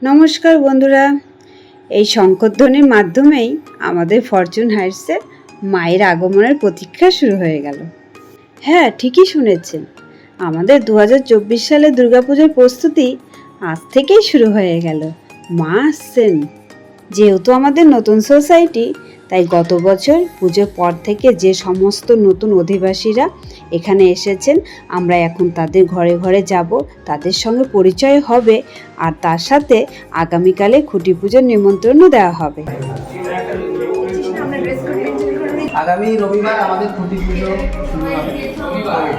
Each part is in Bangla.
নমস্কার বন্ধুরা, এই শঙ্খধ্বনির মাধ্যমেই আমাদের ফরচুন হাইটসের মায়ের আগমনের প্রতীক্ষা শুরু হয়ে গেল। হ্যাঁ, ঠিকই শুনেছেন, আমাদের 2024 সালে দুর্গাপূজার প্রস্তুতি আজ থেকেই শুরু হয়ে গেল। মা আসছেন। যেহেতু আমাদের নতুন সোসাইটি, তাই গত বছর পুজোর পর থেকে যে সমস্ত নতুন অধিবাসীরা এখানে এসেছেন, আমরা এখন তাদের ঘরে ঘরে যাব, তাদের সঙ্গে পরিচয় হবে, আর তার সাথে আগামীকালে খুঁটি পুজোর নিমন্ত্রণও দেওয়া হবে। আগামী রবিবার আমাদের খুঁটি পুজো শুরু হবে।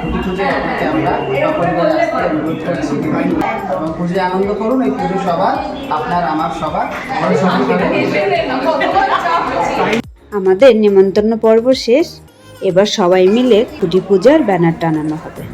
খুঁটি পুজোয় আমরা সপরিবার আসতে অনুরোধ করছি এবং পুজোয় আনন্দ করুন। এই পুজো সবার, আপনার আমার সবার। আমাদের নিমন্ত্রণ পর্ব শেষ, এবার সবাই মিলে খুঁটি পূজার ব্যানার টানানো হবে।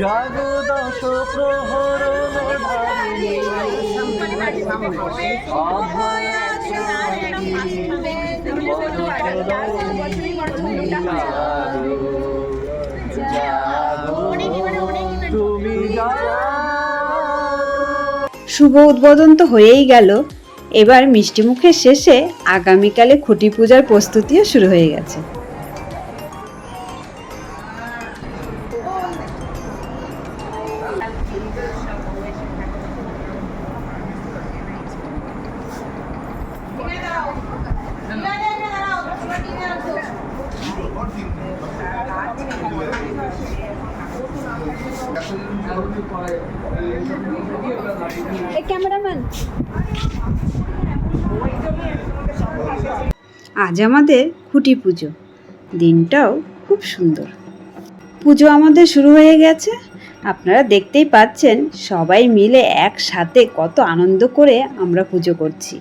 জগদশ প্রহরণ শুভ উদ্বোধন তো হয়েই গেল, এবার মিষ্টি মুখের শেষে আগামীকালে খুঁটি পূজার প্রস্তুতিও শুরু হয়ে গেছে। আজ আমাদের খুঁটি পুজো, দিনটাও খুব সুন্দর। পুজো আমাদের শুরু হয়ে গেছে, আপনারা দেখতেই পাচ্ছেন সবাই মিলে একসাথে কত আনন্দ করে আমরা পুজো করছি।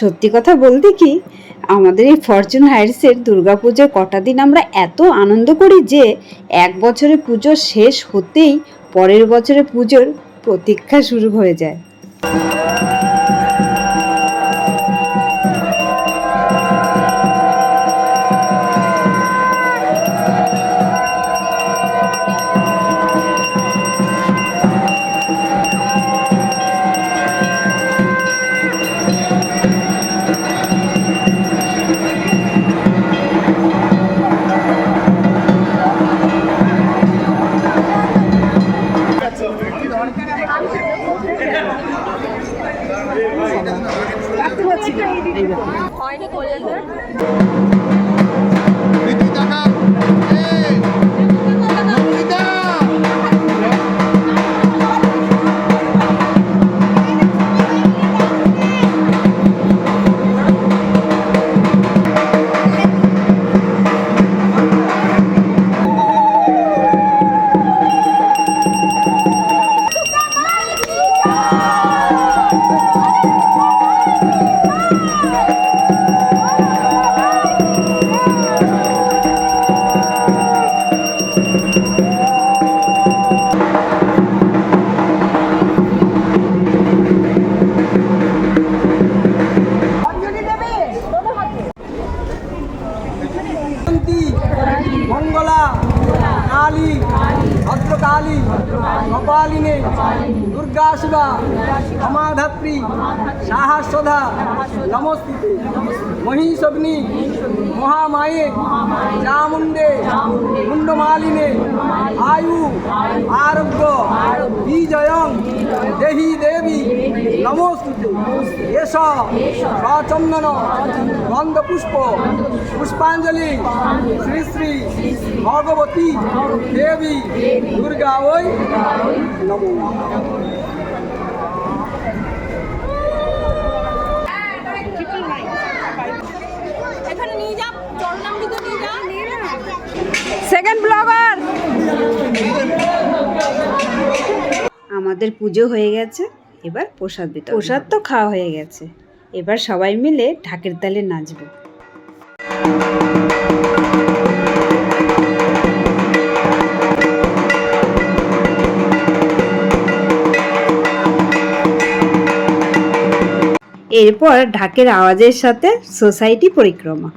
সত্যি কথা বলতে কি, আমাদের এই ফরচুন হাইটসের দুর্গাপুজোর কটা দিন আমরা এত আনন্দ করি যে এক বছরে পুজো শেষ হতেই পরের বছরে পুজোর প্রতীক্ষা শুরু হয়ে যায়। মঙ্গলা কালী ভদ্রকালী কপালিনে দুর্গা শিবা ক্ষমাধাত্রী সাহস্রধা নমস্তুতে মহিষগ্নি মহামায়ে চামুণ্ডে মুন্ডমালিনে আয়ু আরোগ্য বিজয়ং দেহি দেবী নমস্তুতে এষ সচন্দন গন্ধপুষ্প পুষ্পাঞ্জলি শ্রী শ্রী ভগবতী দেবী দুর্গা ওই নমো। Second blogger. আমাদের পুজো হয়ে গেছে, এবার প্রসাদ বিতরণ। প্রসাদ তো খাওয়া হয়ে গেছে, এবার সবাই মিলে ঢাকের তালে নাচবো। এরপর ঢাকের আওয়াজের সাথে সোসাইটি পরিক্রমা।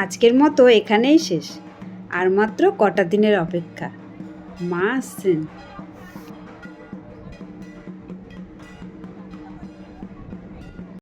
আজকের মতো এখানেই শেষ, আর মাত্র কটা দিনের অপেক্ষা। মা আসছেন।